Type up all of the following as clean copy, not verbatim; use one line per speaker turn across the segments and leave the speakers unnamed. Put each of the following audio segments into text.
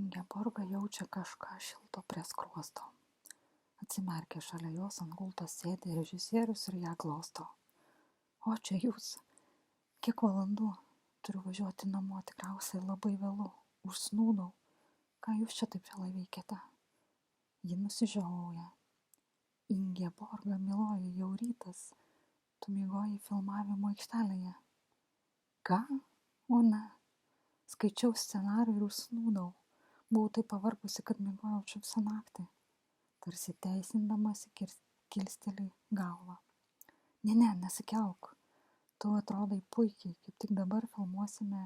Ingeborga jaučia kažką šilto prie skruosto. Atsimerkė šalia jos ant gultos sėdi režisierius ir ją glosto. O čia jūs. Kiek valandų? Turiu važiuoti namo, tikriausiai labai vėlu. Užsnūdau. Ką jūs čia taip vėlai veikiate? Ji nusižiovauja. Ingeborga, mieloji, jau rytas. Tu miegojai filmavimo aikštelėje. Ką? O ne. Skaičiau scenarijų ir užsnūdau. Buvau taip pavargusi, kad miegojau čia visą naktį. Tarsi teisindamasi kilsteli galvą. Ne, nesikelk. Tu atrodai puikiai, kaip tik dabar filmuosime,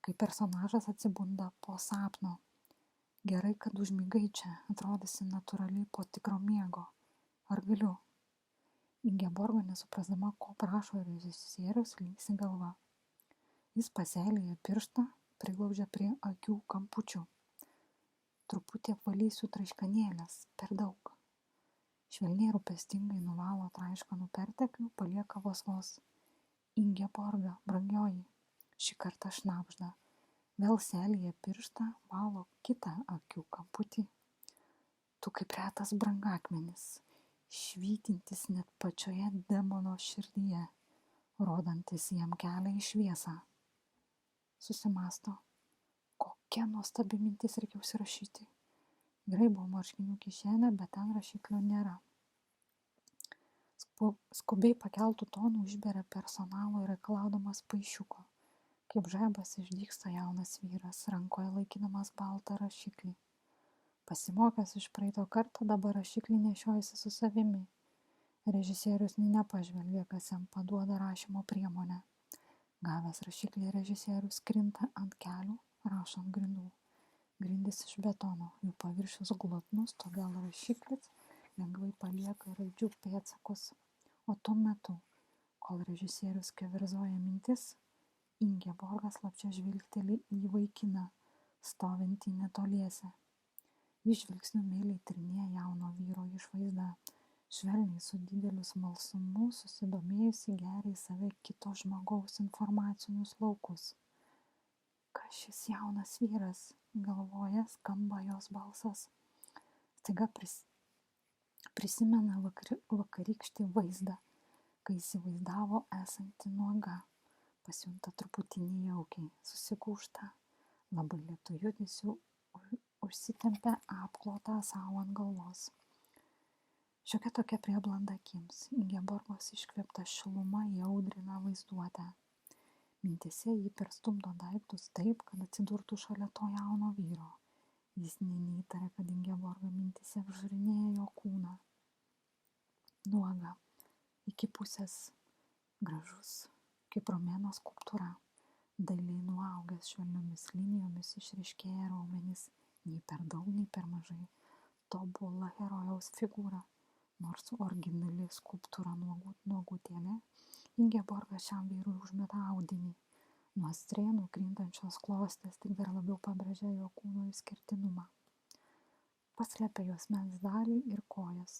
kai personažas atsibunda po sapno. Gerai, kad užmigai čia, atrodysi natūraliai po tikro miego. Ar galiu? Ingeborga, nesuprasdama, ko prašo režisierius, linksi galva. Jis paseilėja pirštą, priglaudžia prie akių kampučių. Truputį apvalysiu traiškanėlės, per daug. Švelniai rūpestingai nuvalo traiškanų perteklių, palieka vos. Ingeborga, brangioji, šį kartą šnabžda. Vėl selėje pirštą, valo kitą akių kamputį. Tu kaip retas brangakmenis, švytintis net pačioje demono širdyje, rodantis jam kelią į šviesą. Susimąsto. Kokia nuostabi mintis, reikia užsirašyti. Graibo marškinių kišenę, bet ten rašiklio nėra. Skubiai pakeltų tonų užberia personalo ir reikalaudamas paišiuko. Kaip žaibas išdygsta jaunas vyras, rankoje laikydamas baltą rašiklį. Pasimokęs iš praeito karto, dabar rašiklį nešiojasi su savimi. Režisierius nepažvelgia, kas jam paduoda rašymo priemonę. Gavęs rašiklį režisierius krinta ant kelių, rašo ant grindų. Grindys iš betono, jų paviršius glotnus, todėl rašiklis lengvai palieka raidžių pėdsakus. O tuo metu, kol režisierius keverzoja mintis, Ingeborga slapčia žvilgteli į vaikiną, stovintį netoliese. Jis žvilgsniu meiliai tyrinėja jauno vyro išvaizdą, švelniai su dideliu smalsumu susidomėjusi geria į save kito žmogaus informacinius laukus. Kas šis jaunas vyras, galvoje skamba jos balsas. Staiga prisimena vakarykštį vaizdą, kai įsivaizdavo esanti nuoga. Pasijunta truputį nejaukiai, susigūžta, labai lėtu judesiu užsitempia apklotą savo ant galvos. Šiokia tokia prieblanda akims, Ingeborgos iškvėpta šiluma įaudrina vaizduotę. Mintise jį perstumdo daiktus taip, kad atsidurtų šalia to jauno vyro. Jis neįtarė, kad Ingeborga mintise apžiūrinėja jo kūną. Nuoga, iki pusės gražus, kaip romėno skulptūra. Dailiai nuaugęs švelniomis linijomis išryškėja raumenys, nei per daug, nei per mažai. Tobula herojaus figūra. Nors originali skulptūra nuogutėlė, Ingeborga šiam vyrui užmeta audinį. Nuo strėnų krintančios klostės tik dar labiau pabrėžia jo kūno išskirtinumą. Paslepia jos mens dalį ir kojas.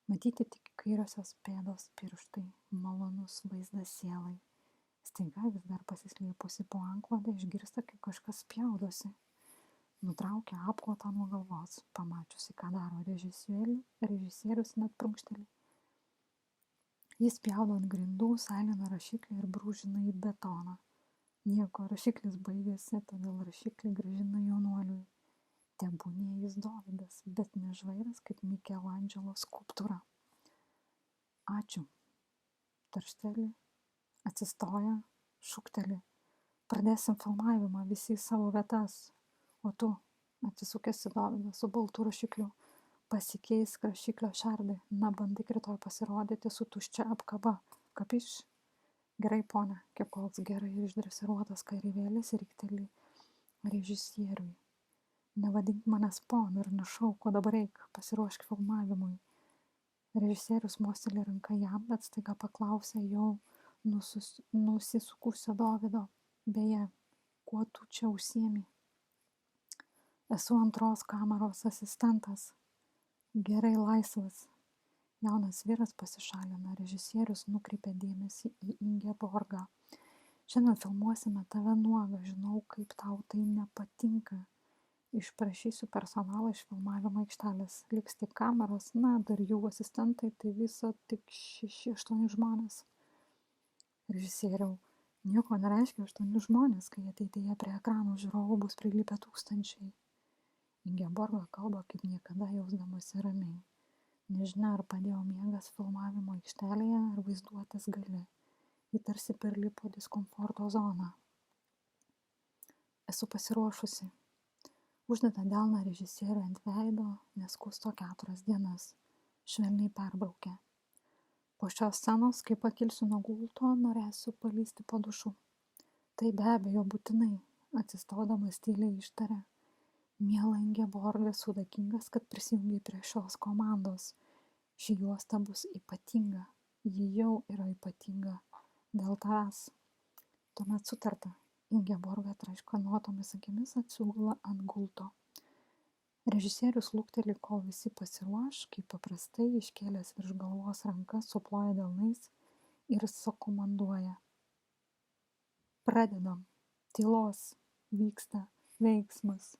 Matyti tik kairiosios pėdos pirštai, malonus vaizdas sielai. Staiga vis dar pasislėpusi po antklodę išgirsta, kaip kažkas spjaudosi. Nutraukia apklotą nuo galvos, pamačiusi, ką daro režisierius net prunkšteli. Jis spjaudo ant grindų, sailina rašiklį ir brūžina į betoną. Nieko, rašiklis baigėsi, todėl rašiklį grąžina jaunuoliui. Tebūnie jis Dovydas, bet ne žvairas kaip Mikelandželo skulptūra. Ačiū. Taršteli, atsistoja, šukteli. Pradėsim filmavimą, visi į savo vietas. O tu, atsisukęs į Dovydą su baltu rašikliu, pasikeisk rašiklio šerdį, bandyk rytoj pasirodyti su tuščia apkaba, kapiš? Gerai, ponia, kaip koks gerai išdresiruotas kareivėlis rikteli režisieriui. Nevadink manęs ponu ir našau, ko dabar reik, pasiruošk filmavimui. Režisierius mosteli ranką jam, bet staiga paklausė jau nusisukusio Dovydo. Beje, kuo tu čia užsiemi? Esu antros kameros asistentas. Gerai, laisvas. Jaunas vyras pasišalina, režisierius nukreipia dėmesį į Ingeborgą. Šiandien filmuosime tave nuogą, žinau, kaip tau tai nepatinka. Išprašysiu personalą iš filmavimo aikštelės. Liks tik kameros, dar jų asistentai, tai viso tik 6-8 žmonės. Režisieriau, nieko nereiškia 8 žmonės, kai ateityje prie ekranų žiūrovų bus prilipę tūkstančiai. Ingeborga kalba kaip niekada jausdamasi ramiai. Nežinia, ar padėjo miegas filmavimo aikštelėje, ar vaizduotės gali. Ji tarsi perlipo diskomforto zoną. Esu pasiruošusi. Uždeda delną režisierių ant veido, neskusto 4 dienas. Švelniai perbraukė. Po šios scenos, kai pakilsiu nuo gulto, norėsiu palysti po dušu. Tai be abejo būtinai, atsistodamas tyliai ištarė. Miela Ingeborga, esu dėkingas, kad prisijungiai prie šios komandos. Ši juosta bus ypatinga. Ji jau yra ypatinga. Dėl tavęs. Tuomet sutarta. Ingeborga traiškanotomis akimis atsigula ant gulto. Režisierius lukteli, kol visi pasiruoš, kaip paprastai iškėlęs virš galvos rankas, suploja delnais ir sukomanduoja. Pradedam. Tylos. Vyksta veiksmas.